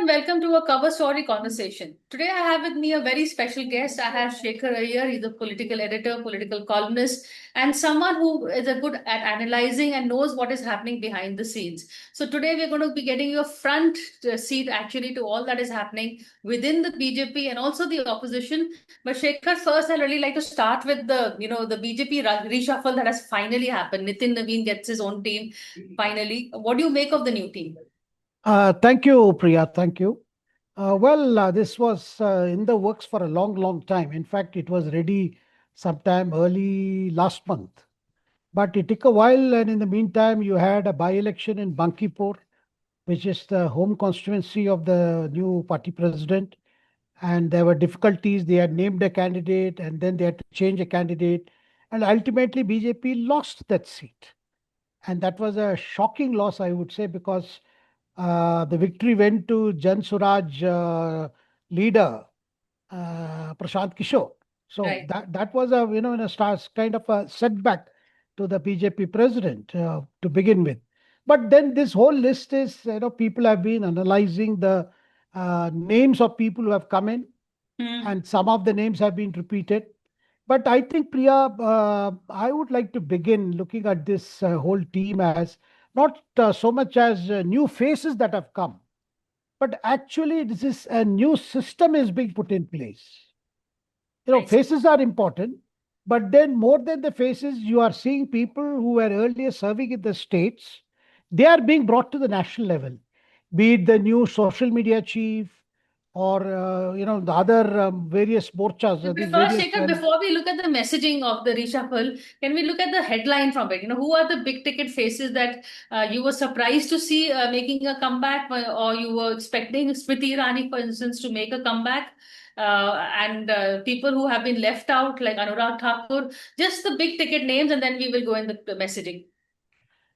and welcome to a cover story conversation. Today I have with me a very special guest. I have Shekhar Iyer. He's a political editor, political columnist, and someone who is a good at analyzing and knows what is happening behind the scenes. So today we're going to be getting you a front seat actually to all that is happening within the BJP and also the opposition. But Shekhar, first I'd really like to start with the BJP reshuffle that has finally happened. Nitin Nabin gets his own team finally. What do you make of the new team? Thank you, Priya. Thank you. This was in the works for a long, long time. In fact, it was ready sometime early last month. But it took a while, and in the meantime, you had a by-election in Bankipur, which is the home constituency of the new party president. And there were difficulties. They had named a candidate, and then they had to change a candidate. And ultimately, BJP lost that seat. And that was a shocking loss, I would say, because the victory went to Jan Suraj leader Prashant Kishore. So Right. that was a in a start kind of a setback to the BJP president to begin with. But then this whole list is people have been analyzing the names of people who have come in, Hmm. and some of the names have been repeated. But I think, Priya, I would like to begin looking at this whole team as not so much as new faces that have come, but actually this is a new system is being put in place. I see. Faces are important, but then more than the faces, you are seeing people who were earlier serving in the states. They are being brought to the national level, be it the new social media chief or the other various morchas, these Before various. Shekhar, before we look at the messaging of the reshuffle, can we look at the headline from it? Who are the big ticket faces that you were surprised to see making a comeback, or you were expecting Smriti Irani, for instance, to make a comeback? And people who have been left out, like Anurag Thakur, just the big ticket names, and then we will go in the messaging.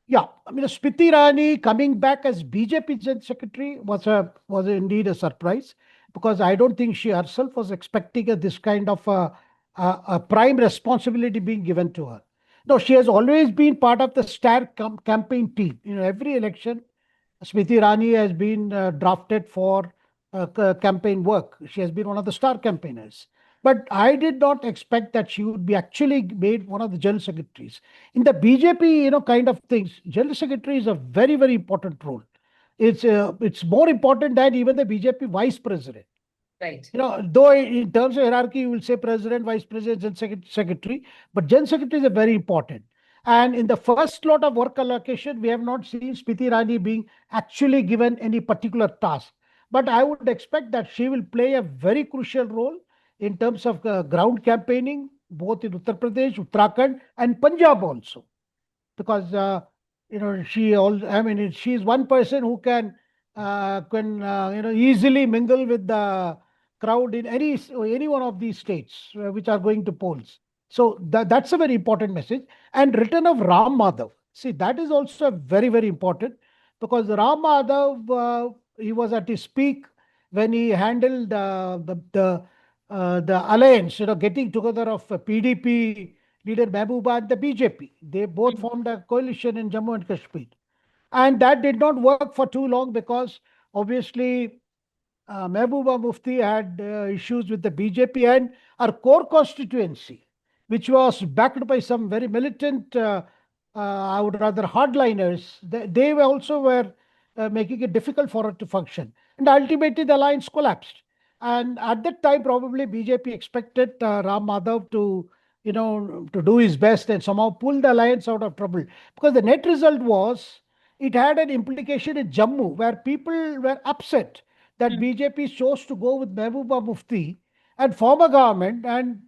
Yeah, I mean, Smriti Irani coming back as BJP General Secretary was indeed a surprise, because I don't think she herself was expecting this kind of a prime responsibility being given to her. No, she has always been part of the star campaign team. Every election, Smriti Irani has been drafted for campaign work. She has been one of the star campaigners. But I did not expect that she would be actually made one of the general secretaries. In the BJP, kind of things, general secretary is a very, very important role. It's more important than even the BJP vice president. Right. Though in terms of hierarchy, you will say president, vice president, and secretary, but general secretary is a very important. And in the first lot of work allocation, we have not seen Smriti Irani being actually given any particular task. But I would expect that she will play a very crucial role in terms of ground campaigning, both in Uttar Pradesh, Uttarakhand, and Punjab also, because I mean, she is one person who can easily mingle with the crowd in any one of these states which are going to polls. So that's a very important message. And return of Ram Madhav, see, that is also very, very important, because Ram Madhav, he was at his peak when he handled the alliance, getting together of PDP leader Mehbooba and the BJP. They both Hmm. formed a coalition in Jammu and Kashmir. And that did not work for too long, because obviously Mehbooba Mufti had issues with the BJP and our core constituency, which was backed by some very militant, I would rather hardliners. They also were making it difficult for it to function. And ultimately, the alliance collapsed. And at that time, probably BJP expected Ram Madhav to do his best and somehow pull the alliance out of trouble. Because the net result was it had an implication in Jammu, where people were upset that Hmm. BJP chose to go with Mehbooba Mufti and form a government, and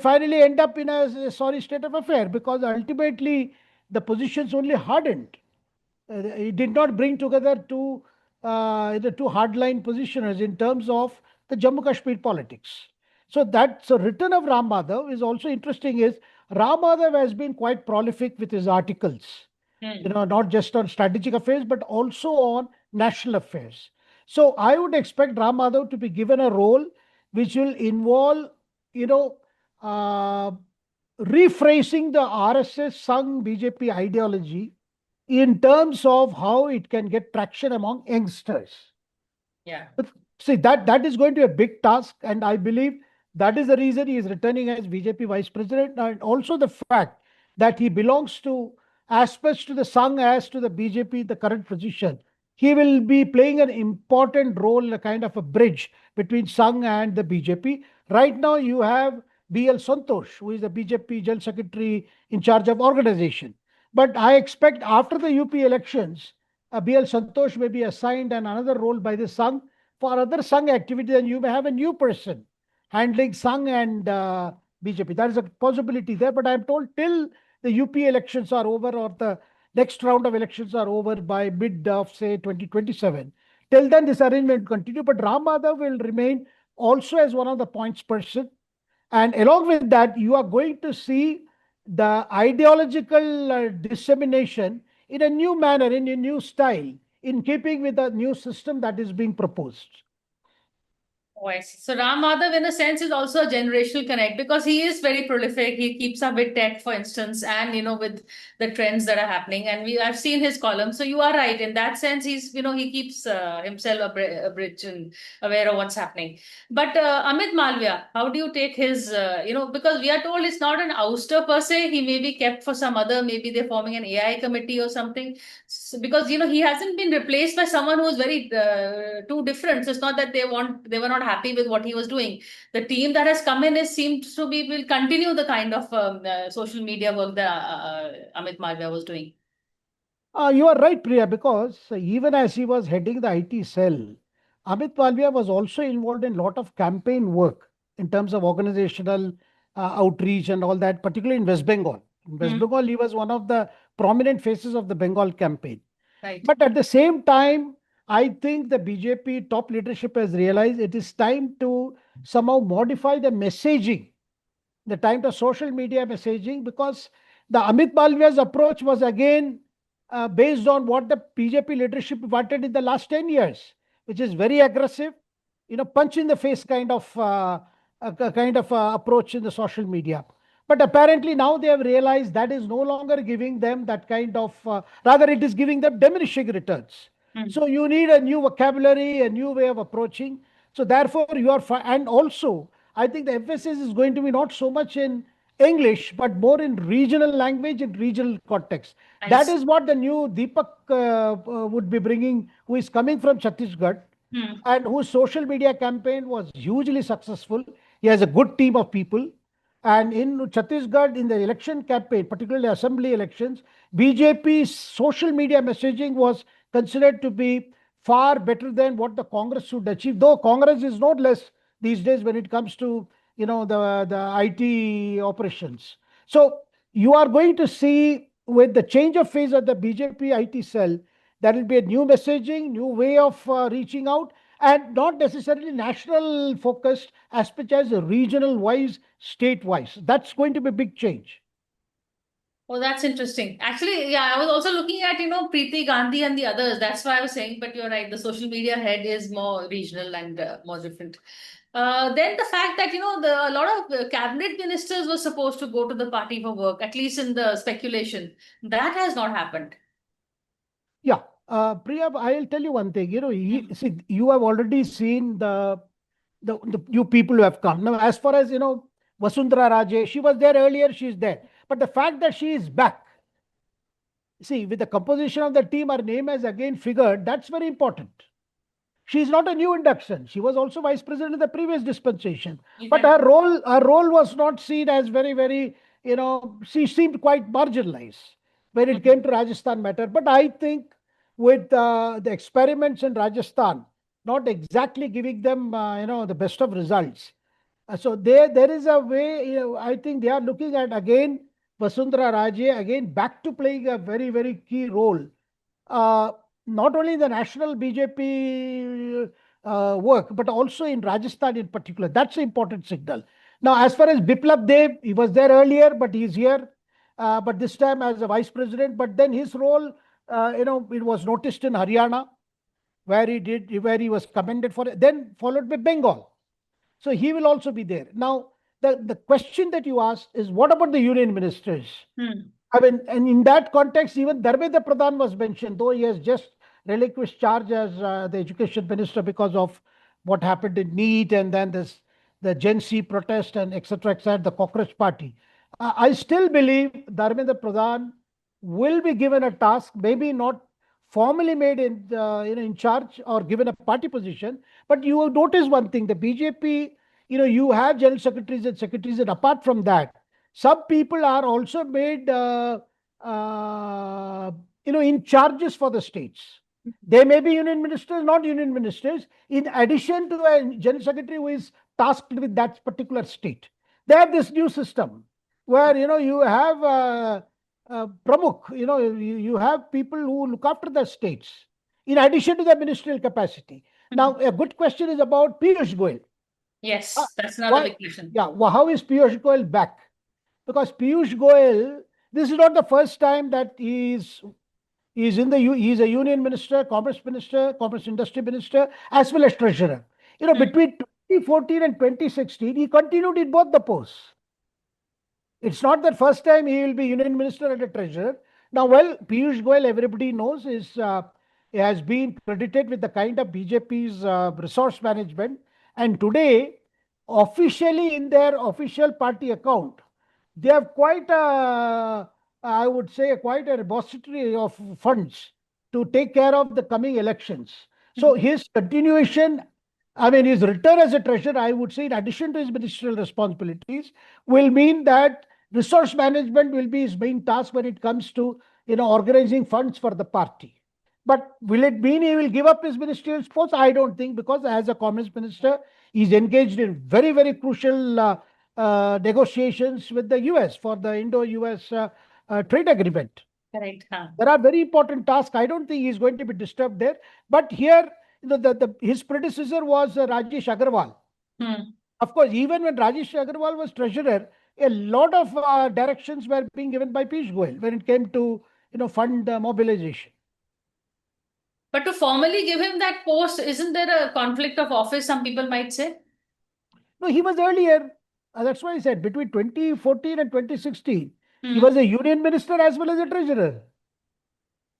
finally end up in a sorry state of affair, because ultimately the positions only hardened. It did not bring together the two hardline positioners in terms of the Jammu Kashmir politics. So return of Ram Madhav is also interesting. Is Ram Madhav has been quite prolific with his articles, Hmm. not just on strategic affairs, but also on national affairs. So I would expect Ram Madhav to be given a role which will involve, you know, uh, rephrasing the RSS Sangh BJP ideology in terms of how it can get traction among youngsters. Yeah. But see, that is going to be a big task, and I believe that is the reason he is returning as BJP vice president, and also the fact that he belongs to as much to the Sangh as to the BJP, the current position. He will be playing an important role, a kind of a bridge between Sangh and the BJP. Right now, you have BL Santosh, who is the BJP General Secretary in charge of organization. But I expect after the UP elections, BL Santosh may be assigned and another role by the Sangh for other Sangh activity, then you may have a new person handling Sangh and BJP. There is a possibility there, but I'm told till the UP elections are over or the next round of elections are over by mid of say 2027. Till then, this arrangement will continue, but Ram Madhav will remain also as one of the points person. And along with that, you are going to see the ideological dissemination in a new manner, in a new style, in keeping with the new system that is being proposed. Oh, I see. So Ram Madhav, in a sense, is also a generational connect because he is very prolific. He keeps up with tech, for instance, and with the trends that are happening. And I've seen his columns. So you are right in that sense. He keeps himself abridged and aware of what's happening. But Amit Malviya, how do you take his, because we are told it's not an ouster per se. He may be kept for some other. Maybe they're forming an AI committee or something. Because he hasn't been replaced by someone who is very too different. So it's not that they were not happy with what he was doing. The team that has come in seems to be will continue the kind of social media work that Amit Malviya was doing. You are right, Priya, because even as he was heading the IT cell, Amit Malviya was also involved in a lot of campaign work in terms of organizational outreach and all that, particularly in West Bengal. In West Hmm. Bengal, he was one of the prominent faces of the Bengal campaign. Right. But at the same time, I think the BJP top leadership has realized it is time to somehow modify the messaging, the time to social media messaging, because the Amit Malviya's approach was again based on what the BJP leadership wanted in the last 10 years, which is very aggressive, punch in the face kind of approach in the social media. But apparently now they have realized that is no longer giving them that kind of, rather it is giving them diminishing returns. Hmm. So you need a new vocabulary, a new way of approaching. So therefore you are, and also I think the emphasis is going to be not so much in English, but more in regional language and regional context. I That see. is what the new Deepak would be bringing, who is coming from Chhattisgarh Hmm. and whose social media campaign was hugely successful. He has a good team of people. And in Chhattisgarh, in the election campaign, particularly assembly elections, BJP's social media messaging was considered to be far better than what the Congress should achieve. Though Congress is not less these days when it comes to the IT operations. So you are going to see with the change of phase of the BJP IT cell, there will be a new messaging, new way of reaching out, and not necessarily national focused as much as regional wise, state wise. That's going to be a big change. Oh, that's interesting. Actually, yeah, I was also looking at, Preeti Gandhi and the others. That's why I was saying, but you're right. The social media head is more regional and more different. Then the fact that, a lot of cabinet ministers were supposed to go to the party for work, at least in the speculation. That has not happened. Yeah. Priya, I'll tell you one thing. Hmm. See, you have already seen the new people who have come. Now, as far as, Vasundhara Raje, she was there earlier, she's there. But the fact that she is back, see, with the composition of the team, her name has again figured, that's very important. She is not a new induction. She was also vice president in the previous dispensation. But Okay. her role was not seen as very, very, she seemed quite marginalized when it came to Rajasthan matter. But I think with the experiments in Rajasthan, not exactly giving them, the best of results. So there is a way, I think they are looking at again Vasundhara Raje again back to playing a very, very key role, uh, not only in the national BJP work, but also in Rajasthan in particular. That's an important signal. Now, as far as Biplab Dev, he was there earlier, but he's here, but this time as a vice president. But then his role, it was noticed in Haryana, where he was commended for it, then followed by Bengal. So he will also be there. Now, the question that you asked is what about the union ministers? Hmm. I mean, and in that context, even Dharmendra Pradhan was mentioned, though he has just relinquished charge as the education minister because of what happened in NEET, and then this the Gen Z protest and etc., the cockroach party. I still believe Dharmendra Pradhan will be given a task, maybe not formally made in in charge or given a party position, but you will notice one thing: the BJP, you have general secretaries, and apart from that, some people are also made uh, in charges for the states. They may be union ministers, not union ministers, in addition to a general secretary who is tasked with that particular state. They have this new system where you have pramukh, you have people who look after the states in addition to the ministerial capacity. Now, a good question is about Piyush Goyal. Yes, that's another Why? big question. Yeah, how is Piyush Goyal back? Because Piyush Goyal, this is not the first time that he's a union minister, commerce industry minister, as well as treasurer. Between 2014 and 2016, he continued in both the posts. It's not the first time he will be union minister and a treasurer. Now, well, Piyush Goyal, everybody knows, has been credited with the kind of BJP's resource management. And today, officially in their official party account, they have quite a, I would say, quite a repository of funds to take care of the coming elections. So his continuation, I mean, his return as a treasurer, I would say, in addition to his ministerial responsibilities, will mean that resource management will be his main task when it comes to organizing funds for the party. But will it mean he will give up his ministerial post? I don't think, because as a commerce minister, he's engaged in very, very crucial negotiations with the US for the Indo-US trade agreement. Correct. There are very important tasks. I don't think he's going to be disturbed there. But here, his predecessor was Rajesh Agarwal. Of course, even when Rajesh Agarwal was treasurer, a lot of directions were being given by Piyush Goyal when it came to fund mobilization. But to formally give him that post, isn't there a conflict of office, some people might say? No, he was earlier. That's why I said between 2014 and 2016, he was a union minister as well as a treasurer.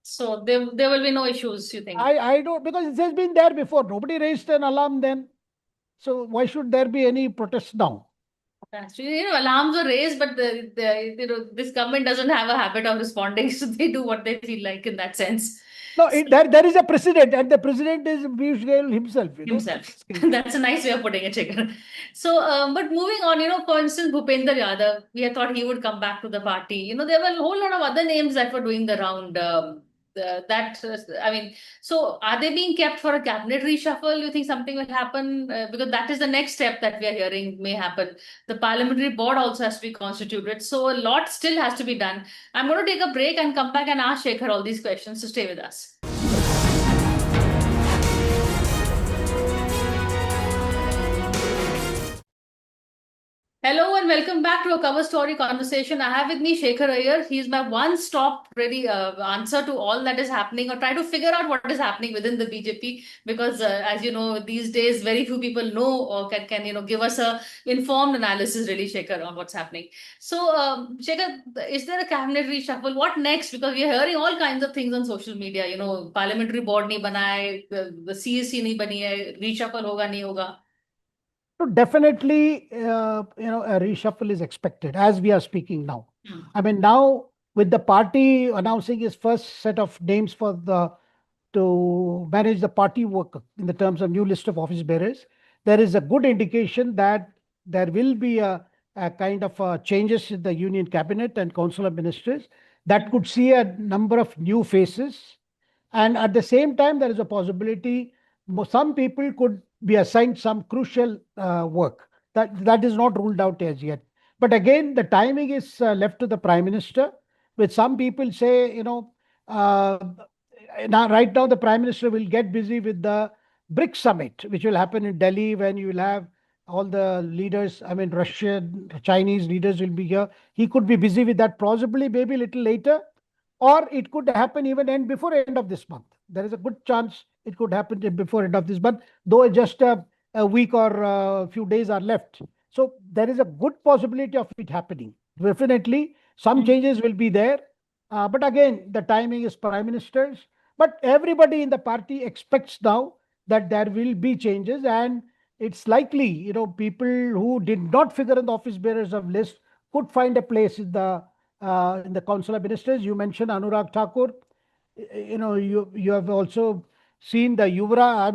So there will be no issues, you think? I don't, because it has been there before. Nobody raised an alarm then. So why should there be any protest now? Actually, alarms are raised, but this government doesn't have a habit of responding, so they do what they feel like in that sense. No, there is a president, and the president is Piyush Goyal himself. Himself. That's a nice way of putting it, Shekhar. So, but moving on, for instance, Bhupender Yadav, we had thought he would come back to the party. There were a whole lot of other names that were doing the round. I mean, so are they being kept for a cabinet reshuffle? You think something will happen? Because that is the next step that we are hearing may happen. The parliamentary board also has to be constituted. So a lot still has to be done. I'm going to take a break and come back and ask Shekhar all these questions. So stay with us. Hello and welcome back to a cover story conversation. I have with me Shekhar Iyer. He's my one-stop really answer to all that is happening, or try to figure out what is happening within the BJP, because as you know, these days very few people know or can give us a informed analysis really, Shekhar, on what's happening. So Shekhar, is there a cabinet reshuffle? What next? Because we are hearing all kinds of things on social media. Parliamentary board nahi bana hai, the CSC nahi bani hai, reshuffle hoga nahi hoga. So definitely, a reshuffle is expected as we are speaking now. I mean, now with the party announcing its first set of names to manage the party work in the terms of new list of office bearers, there is a good indication that there will be a kind of changes in the union cabinet and council of ministers that could see a number of new faces. And at the same time, there is a possibility some people could be assigned some crucial work. That is not ruled out as yet. But again, the timing is left to the prime minister. With some people say, now right now the prime minister will get busy with the BRICS summit, which will happen in Delhi, when you will have all the leaders. I mean, Russian, Chinese leaders will be here. He could be busy with that, possibly maybe a little later, or it could happen even before end of this month. There is a good chance it could happen before end of this month, though just a week or a few days are left. So there is a good possibility of it happening. Definitely, some changes will be there. But again, the timing is prime minister's. But everybody in the party expects now that there will be changes, and it's likely, people who did not figure in the office bearers of list could find a place in the Council of Ministers. You mentioned Anurag Thakur. You have also seen the Yuva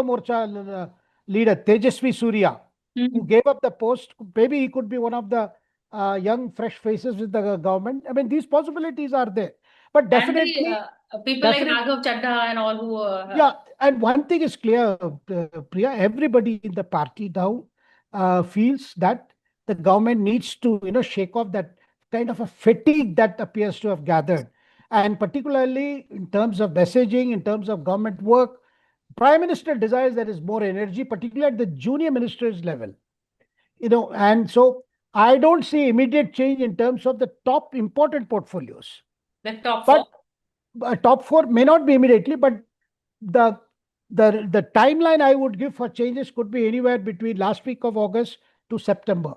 Morcha leader Tejasvi Surya, who Mhm. gave up the post. Maybe he could be one of the young, fresh faces with the government. I mean, these possibilities are there. But And the definitely, people like definitely, Raghav Chadha and all who yeah. And one thing is clear, Priya, everybody in the party now feels that the government needs to, shake off that kind of a fatigue that appears to have gathered. And particularly in terms of messaging, in terms of government work, Prime Minister desires there is more energy, particularly at the junior ministers level. And so I don't see immediate change in terms of the top important portfolios. the top But four. top four may not be immediately, but the the timeline I would give for changes could be anywhere between last week of August to September,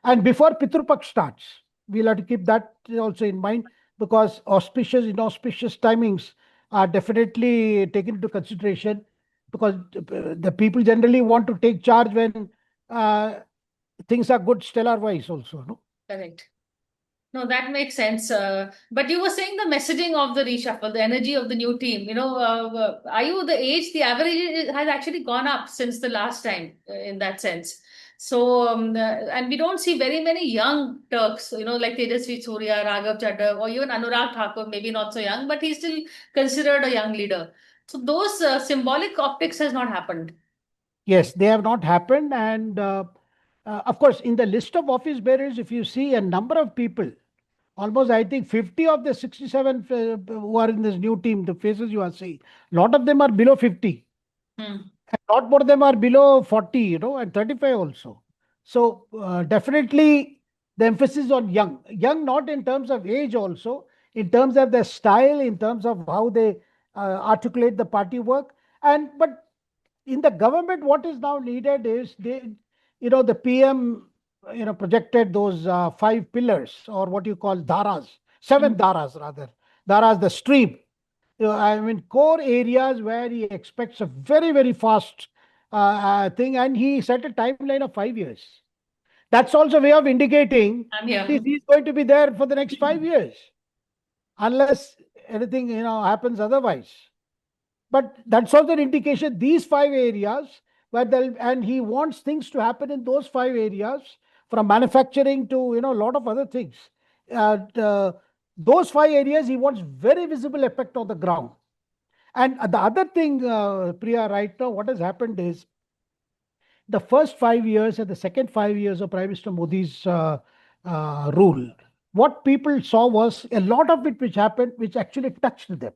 and before Pitru Paksh starts. We'll have to keep that also in mind, because auspicious, inauspicious timings are definitely taken into consideration, because the people generally want to take charge when uh, things are good stellar wise also. No? Correct. No, that makes sense. But you were saying the messaging of the reshuffle, the energy of the new team. Are you the age? The average has actually gone up since the last time, in that sense. So, and we don't see very many young Turks. Like Tejasvi Surya, Raghav Chadha, or even Anurag Thakur. Maybe not so young, but he's still considered a young leader. So those symbolic optics has not happened. Yes, they have not happened. And of course, in the list of office bearers, if you see a number of people, almost I think 50 of the 67 who are in this new team, the faces you are seeing, a lot of them are below 50. Hmm. And a lot more of them are below 40, and 35 also. So definitely the emphasis on young. Young not in terms of age also, in terms of their style, in terms of how they articulate the party work. But in the government, what is now needed is the PM, projected those five pillars, or what you call dharas, seven Hmm. dharas rather. Dharas, the stream. I mean, core areas where he expects a very, very fast thing, and he set a timeline of 5 years. That's also a way of indicating I'm here. he's going to be there for the next 5 years, unless anything happens otherwise. But that's also an indication these five areas and he wants things to happen in those five areas, from manufacturing to a lot of other things. Those five areas he wants very visible effect on the ground. And the other thing, Priya, right now, what has happened is the first 5 years and the second 5 years of Prime Minister Modi's rule, what people saw was a lot of it which happened, which actually touched them.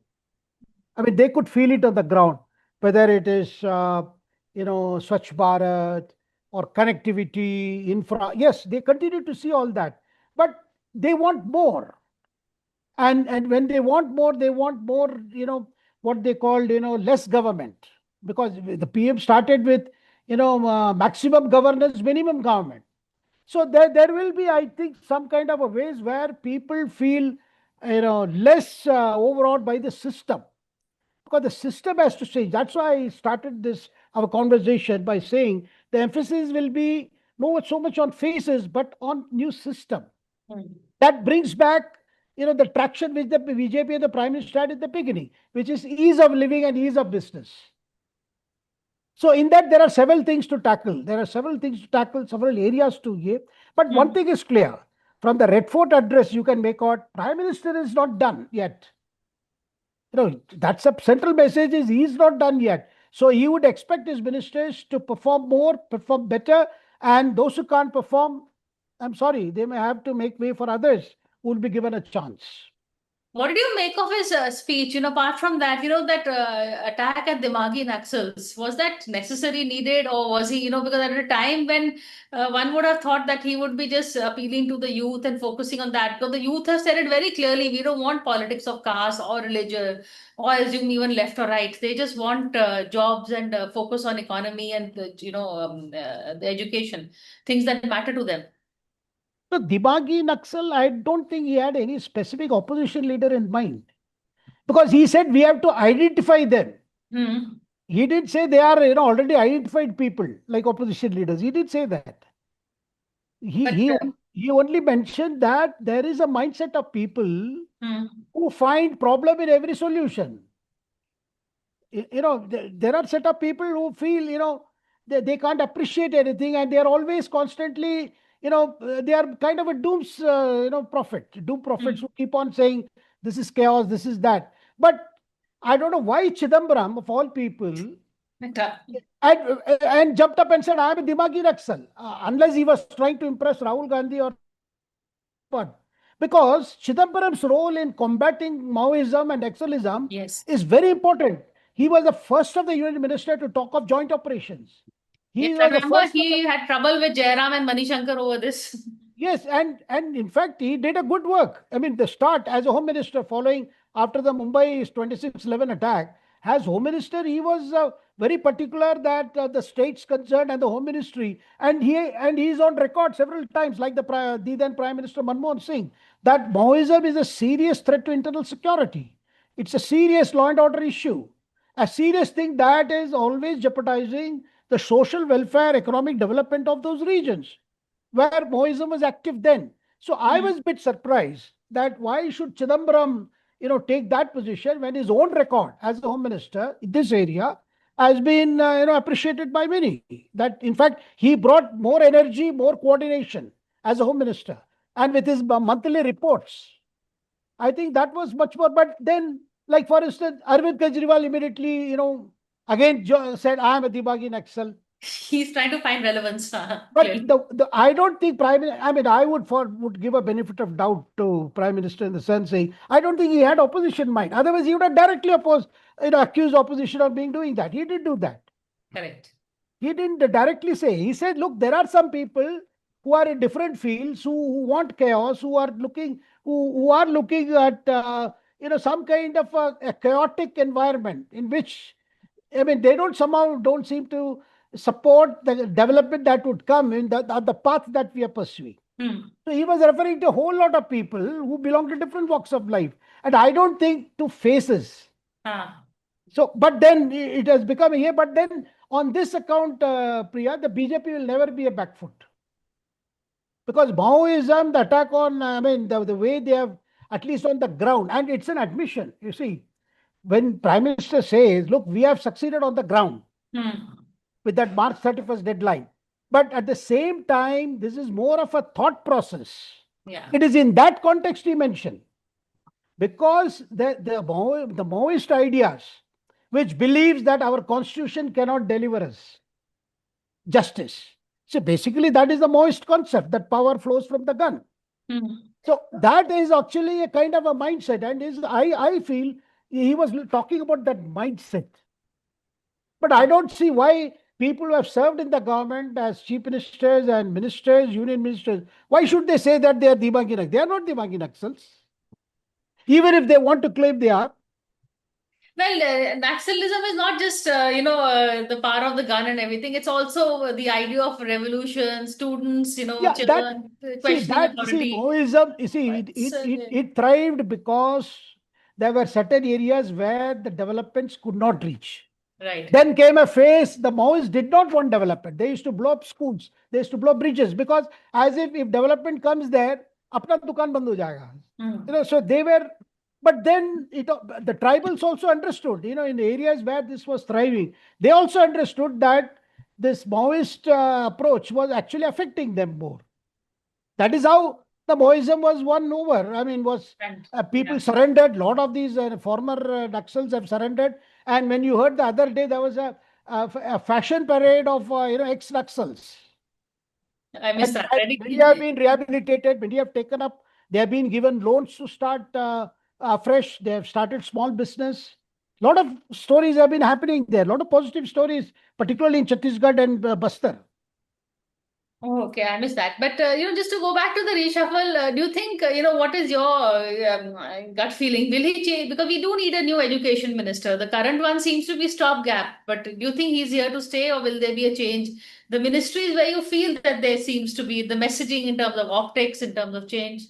I mean, they could feel it on the ground, whether it is, Swachh Bharat or connectivity, infra. Yes, they continue to see all that, but they want more. And when they want more, what they called, less government, because the PM started with, maximum governance, minimum government. So there will be, I think, some kind of a ways where people feel, less overawed by the system, because the system has to change. That's why I started this our conversation by saying the emphasis will be not so much on faces but on new system. Hmm. That brings back the traction which the BJP and the Prime Minister had at the beginning, which is ease of living and ease of business. So in that there are several things to tackle. There are several things to tackle, several areas to give. But one Hmm. thing is clear: from the Red Fort address, you can make out Prime Minister is not done yet. That's a central message, is he's not done yet. So he would expect his ministers to perform more, perform better, and those who can't perform, I'm sorry, they may have to make way for others who will be given a chance. What did you make of his speech? Apart from that, that attack at Dimagi Naxals, was that necessary, needed, or was he, because at a time when one would have thought that he would be just appealing to the youth and focusing on that, because the youth have said it very clearly, we don't want politics of caste or religion or assume even left or right. They just want jobs and focus on economy and, the education, things that matter to them. So Dibagi Naxal, I don't think he had any specific opposition leader in mind. because he said we have to identify them. Hmm. He did say they are, already identified people like opposition leaders. He did say that. He But he he only mentioned that there is a mindset of people hmm. who find problem in every solution. There are set of people who feel, they can't appreciate anything, and they are always constantly, they are kind of a doom prophets Hmm. who keep on saying this is chaos, this is that. But I don't know why Chidambaram, of all people, and jumped up and said, I am a Dimagi Naxal, unless he was trying to impress Rahul Gandhi or what. Because Chidambaram's role in combating Maoism and Naxalism Yes. is very important. He was the first of the union minister to talk of joint operations. Yes, He I was the remember first of the he had trouble with Jairam and Manishankar over this. Yes, and in fact, he did a good work. I mean, the start as a home minister following after the Mumbai 26/11 attack, as home minister, he was very particular that the states concerned and the home ministry, and he's on record several times, like the then Prime Minister Manmohan Singh, that Maoism is a serious threat to internal security. It's a serious law and order issue, a serious thing that is always jeopardizing the social welfare, economic development of those regions where Maoism was active then. So I Hmm. was a bit surprised that why should Chidambaram, take that position when his own record as a home minister in this area has been, appreciated by many. That in fact he brought more energy, more coordination as a home minister, and with his monthly reports, I think that was much more. But then, like for instance, Arvind Kejriwal immediately, again said, "I am a Dibagi Naxal." He's trying to find relevance, But clearly. the I don't think I mean, I would give a benefit of doubt to Prime Minister in the sense saying I don't think he had opposition mind. Otherwise, he would have directly opposed, accused opposition of being doing that. He didn't do that. Correct. He didn't directly say. He said, look, there are some people who are in different fields who want chaos, who are looking at some kind of a chaotic environment in which, I mean, they don't seem to support the development that would come in the path that we are pursuing. Hmm. So he was referring to a whole lot of people who belong to different walks of life, and I don't think to faces. Ah. So, but then it has become here. But then on this account, Priya, the BJP will never be a back foot because Maoism, the attack on, I mean, the way they have, at least on the ground, and it's an admission. You see, when Prime Minister says, look, we have succeeded on the ground Hmm. with that March 31st deadline. But at the same time, this is more of a thought process. Yeah. It is in that context he mentioned. Because the Maoist ideas, which believes that our constitution cannot deliver us justice. So basically, that is the Maoist concept that power flows from the gun. Hmm. So that is actually a kind of a mindset, and I feel he was talking about that mindset. But I don't see why people who have served in the government as chief ministers and ministers, union ministers, why should they say that they are Dimagi Naxals? They are not Dimagi Naxals. Even if they want to claim they are. Well, Naxalism is not just the power of the gun and everything. It's also the idea of revolution, students, Yeah, that children see questioning that see authority. Maoism. You see, it It's it it, it thrived because there were certain areas where the developments could not reach. right. Then came a phase the Maoists did not want development. They used to blow up schools. They used to blow up bridges because as if development comes there, apna dukan band ho jayega. Hmm. So they were, but then the tribals also understood. In areas where this was thriving, they also understood that this Maoist approach was actually affecting them more. That is how the Maoism was won over. I mean, was And people yeah. surrendered. A lot of these former Naxals have surrendered. And when you heard the other day, there was a fashion parade of ex Naxals, I missed that. and Ready? many have been rehabilitated. Many have taken up. They have been given loans to start fresh. They have started small business. A lot of stories have been happening there. A lot of positive stories, particularly in Chhattisgarh and Bastar. Oh, okay, I missed that. But just to go back to the reshuffle, do you think what is your gut feeling? Will he change? Because we do need a new education minister. The current one seems to be stopgap. But do you think he's here to stay, or will there be a change? The ministries where you feel that there seems to be the messaging in terms of optics, in terms of change.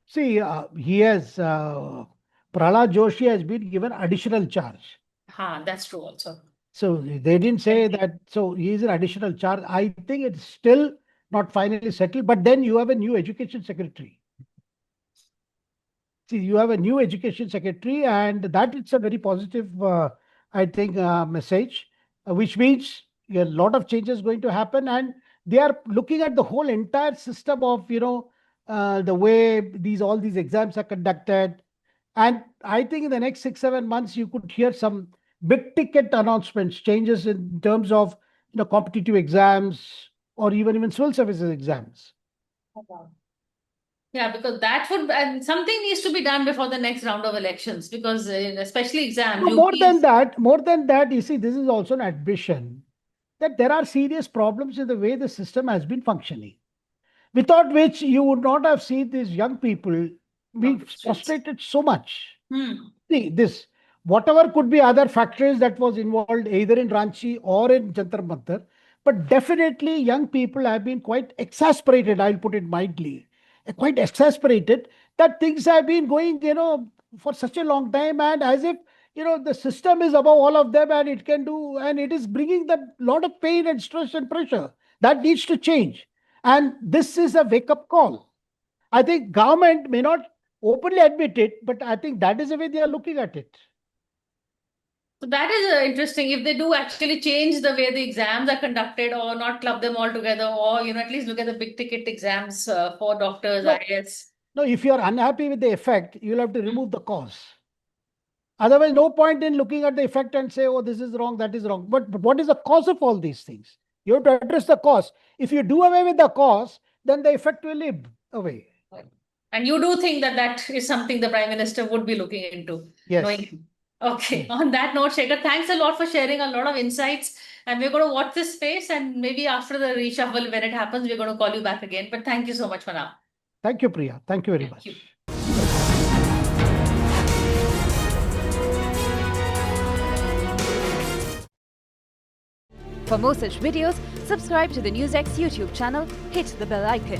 See, he has Prahlad Joshi has been given additional charge. That's true also. So they didn't say that, so he is an additional charge. I think it's still not finally settled, but then you have a new education secretary. See, you have a new education secretary, and that it's a very positive, I think, message, which means a lot of changes going to happen, and they are looking at the whole entire system of, the way all these exams are conducted. And I think in the next 6 7 months you could hear some big ticket announcements, changes in terms of competitive exams, or even civil services exams. Yeah, because that would, and something needs to be done before the next round of elections, because especially exams, No, more than that, you see, this is also an admission that there are serious problems in the way the system has been functioning, without which you would not have seen these young people on being the streets. frustrated so much. Hmm. See, this, whatever could be other factors that was involved either in Ranchi or in Jantar Mantar, but definitely young people have been quite exasperated, I'll put it mildly, quite exasperated that things have been going, for such a long time, and as if, the system is above all of them and it can do, and it is bringing them a lot of pain and stress and pressure. That needs to change. And this is a wake up call. I think government may not openly admit it, but I think that is the way they are looking at it. So that is interesting. If they do actually change the way the exams are conducted, or not club them all together, or at least look at the big ticket exams for doctors, No, IAS. no, if you are unhappy with the effect, you'll have to remove the cause. Otherwise, no point in looking at the effect and say, oh, this is wrong, that is wrong. But what is the cause of all these things? You have to address the cause. If you do away with the cause, then the effect will live away. And you do think that that is something the Prime Minister would be looking into, knowing Yes. him. Okay. Yes. On that note, Shekhar, thanks a lot for sharing a lot of insights. And we're going to watch this space. And maybe after the reshuffle, when it happens, we're going to call you back again. But thank you so much for now. Thank you, Priya. Thank you very Thank you. much. For more such videos, subscribe to the NewsX YouTube channel, hit the bell icon.